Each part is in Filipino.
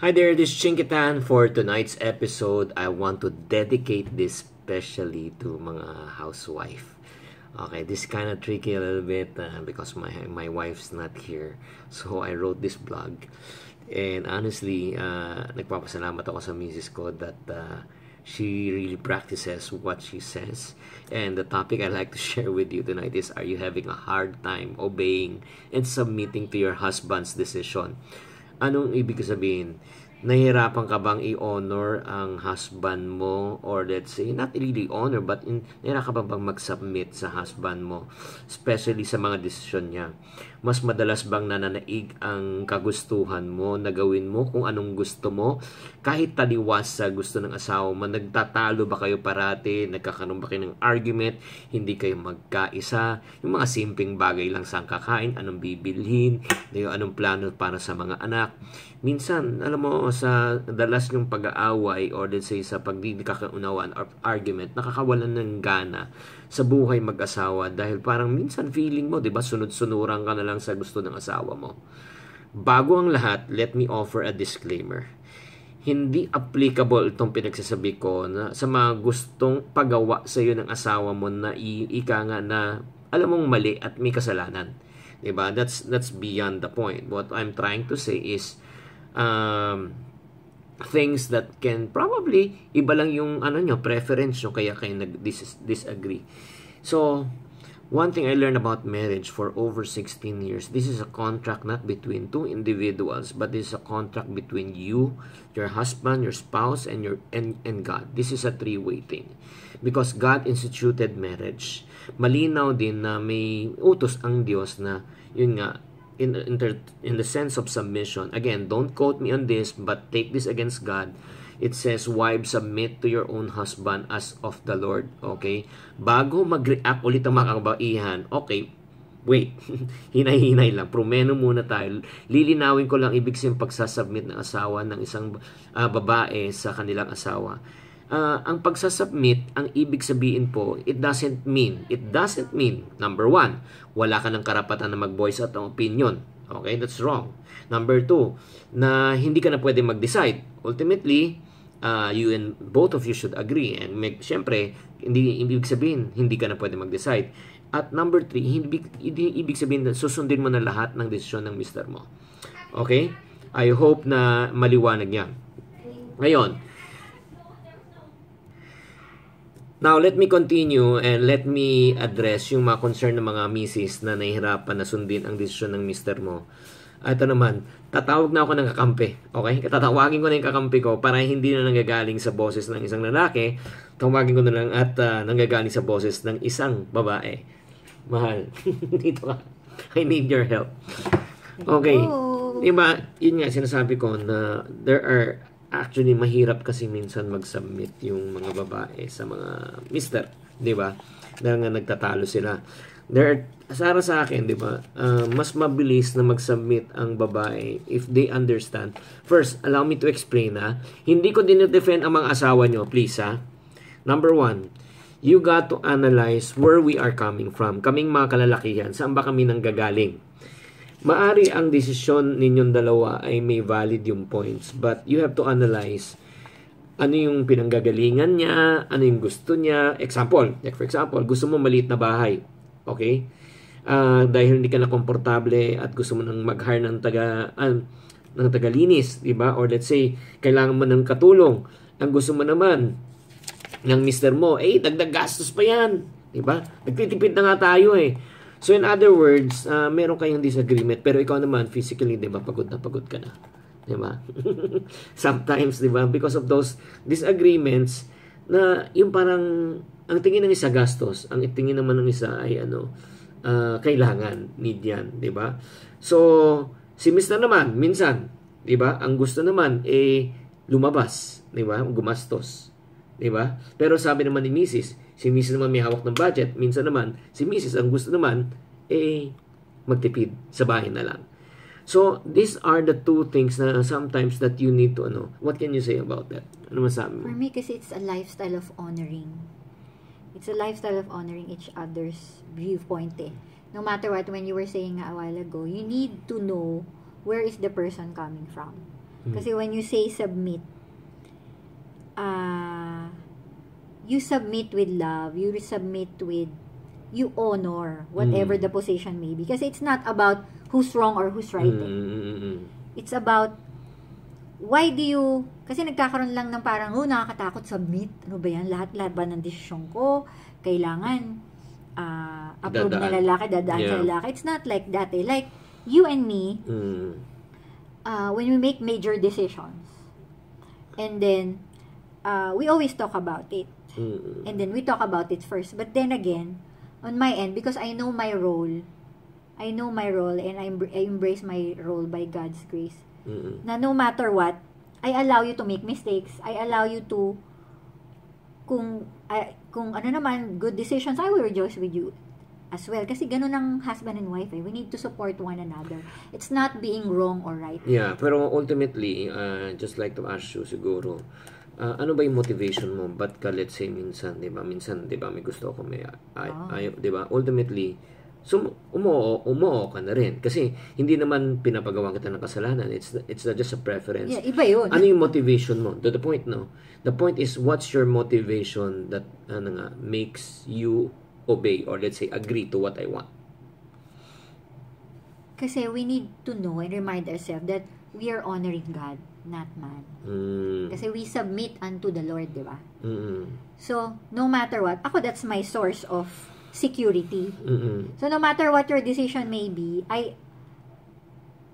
Hi there, this is Chinkitan. For tonight's episode, I want to dedicate this especially to mga housewife. Okay, this kind of tricky a little bit because my wife's not here. So I wrote this blog. And honestly, nagpapasalamat ako sa misis ko that she really practices what she says. And the topic I'd like to share with you tonight is, are you having a hard time obeying and submitting to your husband's decision? Anong ibig sabihin? Nahihirapan ka bang i-honor ang husband mo, or let's say not really honor but nahihirapan ka bang mag-submit sa husband mo, especially sa mga desisyon niya? Mas madalas bang nananaig ang kagustuhan mo na gawin mo kung anong gusto mo kahit taliwas sa gusto ng asawa mo? Nagtatalo ba kayo parati? Nagkakaroon ba kayo ng argument? Hindi kayo magkaisa? Yung mga simpleng bagay lang, sa kakain, anong bibilhin, anong plano para sa mga anak. Minsan, alam mo, sa dalas yung pag-aaway or let's say sa pagdidikakaunawaan or argument, nakakawalan ng gana sa buhay mag-asawa dahil parang minsan feeling mo, 'di ba, sunod-sunuran ka na lang sa gusto ng asawa mo. Bago ang lahat, let me offer a disclaimer. Hindi applicable itong pinagsasabi ko na sa mga gustong pagawa sa iyo ng asawa mo na ika nga na alam mong mali at may kasalanan. 'Di ba? That's beyond the point. What I'm trying to say is things that can probably iba lang yung preference nyo, kaya kayo disagree. So one thing I learned about marriage for over 16 years, this is a contract not between two individuals, but this is a contract between you, your husband, your spouse, and God. This is a three-way thing because God instituted marriage. Malinaw din na may utos ang Diyos na yun nga, in the sense of submission. Again, don't quote me on this, but take this against God. It says, wives, submit to your own husband as of the Lord. Okay? Bago mag-react ulit ang mga kabaihan, okay, wait, hinay-hinay lang. Promeno muna tayo. Lilinawin ko lang ibig sabihin pagsasubmit ng asawa ng isang babae sa kanilang asawa. Ang pagsasubmit, ang ibig sabihin po, it doesn't mean, number one, wala ka ng karapatan na mag-voice out ng opinion. Okay, that's wrong. Number two, na hindi ka na pwede mag-decide. Ultimately, you and both of you should agree. And syempre, hindi ibig sabihin, hindi ka na pwede mag-decide. At number three, hindi ibig sabihin na susundin mo na lahat ng desisyon ng mister mo. Okay? I hope na maliwanag yan. Ngayon, now, let me continue and let me address yung mga concern ng mga misis na nahihirapan na sundin ang desisyon ng mister mo. Ito naman, tatawag na ako ng kakampi. Okay? Tatawagin ko na yung kakampi ko para hindi na nanggagaling sa boses ng isang lalaki. Tawagin ko na lang at nanggagaling sa boses ng isang babae. Mahal, dito ka. I need your help. Okay. Diba, yun nga, sinasabi ko na there are actually, mahirap kasi minsan mag-submit yung mga babae sa mga mister, di ba? Dahil nga nagtatalo sila. Para sa akin, di ba, mas mabilis na mag-submit ang babae if they understand. First, allow me to explain, hindi ko dinidefend ang mga asawa nyo, please, Number one, you got to analyze where we are coming from. Kaming mga kalalakihan, saan ba kami nanggagaling? Maari ang desisyon ninyong dalawa ay may valid yung points, but you have to analyze ano yung pinanggagalingan niya, ano yung gusto niya. For example, gusto mo maliit na bahay. Okay? Dahil hindi ka na komportable at gusto mo nang mag-hire ng tagalinis, di ba? Or let's say, kailangan mo ng katulong. Ang gusto mo naman ng mister mo, dagdag gastos pa yan. Di ba? Nagtitipid na nga tayo So in other words, meron kayong disagreement, pero ikaw naman physically, 'di ba, pagod ka na. 'Di ba? Sometimes, 'di ba, because of those disagreements na yung parang ang tingin ng isa gastos, ang tingin naman ng isa ay kailangan, need 'yan, 'di ba? So, si Mr. naman minsan, 'di ba, ang gusto naman lumabas, 'di ba? Gumastos. 'Di ba? Pero sabi naman ni Mrs., si Mrs. naman may hawak ng budget. Minsan naman, si Mrs. ang gusto naman, magtipid sa bahay na lang. So, these are the two things na sometimes that you need to What can you say about that? Ano masabi mo? For me, kasi it's a lifestyle of honoring. It's a lifestyle of honoring each other's viewpoint No matter what, when you were saying a while ago, you need to know where is the person coming from. Kasi when you say submit, you submit with love, you submit with, you honor whatever the position may be. Kasi it's not about who's wrong or who's right. It's about, why do you, kasi nagkakaroon lang ng parang, nakakatakot submit. Ano ba yan? Lahat ba ng desisyon ko, kailangan approve na lalaki, dadaan sa lalaki. It's not like that eh. Like, you and me, when we make major decisions, and then, we always talk about it. And then, we talk about it first. But then again, on my end, because I know my role, and I embrace my role by God's grace, na no matter what, I allow you to make mistakes. I allow you to, kung ano naman, good decisions, I will rejoice with you as well. Kasi ganun ang husband and wife eh. We need to support one another. It's not being wrong or right. Yeah, pero ultimately, just like to ask you siguro, ano ba yung motivation mo? Ba't ka, let's say, minsan, di ba, may gusto ako, di ba, ultimately, umuo ka na rin. Kasi, hindi naman pinapagawa kita ng kasalanan. It's not just a preference. Yeah, iba yun. Ano yung motivation mo? To the point, no? The point is, what's your motivation that, makes you obey or let's say, agree to what I want? Kasi we need to know and remind ourselves that we are honoring God, not man. Kasi we submit unto the Lord, di ba? So, no matter what, that's my source of security. So, no matter what your decision may be, I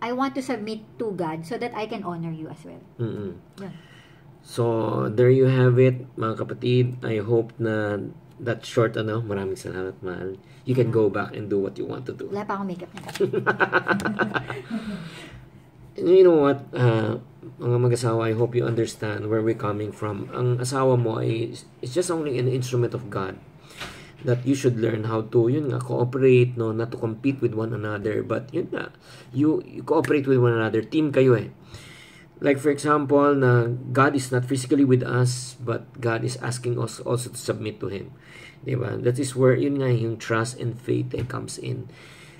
want to submit to God so that I can honor you as well. Yeah. So, there you have it, mga kapatid. I hope na that short, maraming salamat, mahal. You can go back and do what you want to do. Wala pa akong makeup na. You know what, mga mag-asawa, I hope you understand where we're coming from. Ang asawa mo it's just only an instrument of God that you should learn how to, cooperate, no, not to compete with one another, but you cooperate with one another. Team kayo eh. Like for example, na God is not physically with us, but God is asking us also to submit to Him. Diba? That is where yung trust and faith comes in.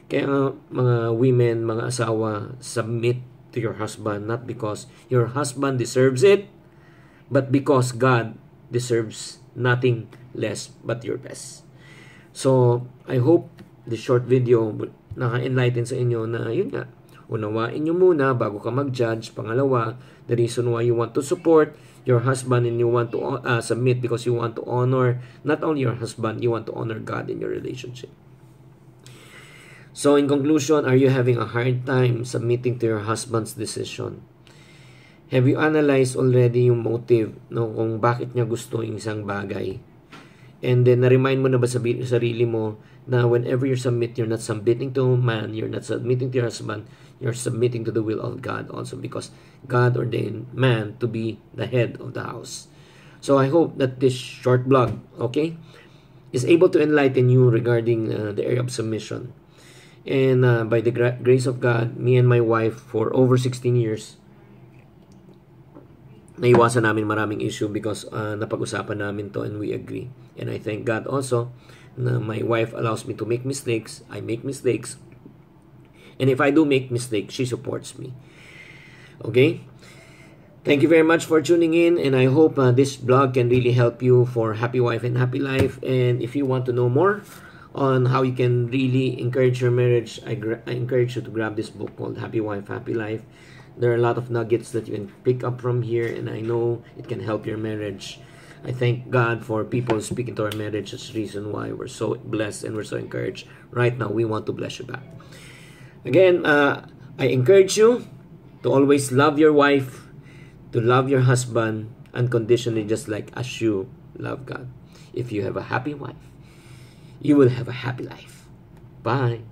Kaya mga women, mga asawa, submit to your husband, not because your husband deserves it, but because God deserves nothing less but your best. So, I hope the short video naka-enlighten sa inyo na unawain nyo muna bago ka mag-judge. Pangalawa, the reason why you want to support your husband and you want to submit because you want to honor not only your husband, you want to honor God in your relationship. So, in conclusion, are you having a hard time submitting to your husband's decision? Have you analyzed already yung motive, kung bakit niya gusto yung isang bagay? And then, na-remind mo na ba sa sarili mo na whenever you submit, you're not submitting to a man, you're not submitting to your husband, you're submitting to the will of God also because God ordained man to be the head of the house. So, I hope that this short blog, is able to enlighten you regarding the area of submission. And by the grace of God, me and my wife for over 16 years, naiwasan namin maraming issue because napag-usapan namin to and we agree. And I thank God also na my wife allows me to make mistakes. I make mistakes. And if I do make mistakes, she supports me. Okay? Thank you very much for tuning in, and I hope this blog can really help you for happy wife and happy life. And if you want to know more on how you can really encourage your marriage, I encourage you to grab this book called Happy Wife, Happy Life. There are a lot of nuggets that you can pick up from here, and I know it can help your marriage. I thank God for people speaking to our marriage. That's the reason why we're so blessed and we're so encouraged. Right now, we want to bless you back. Again, I encourage you to always love your wife, to love your husband unconditionally, just like as you love God. If you have a happy wife, you will have a happy life. Bye.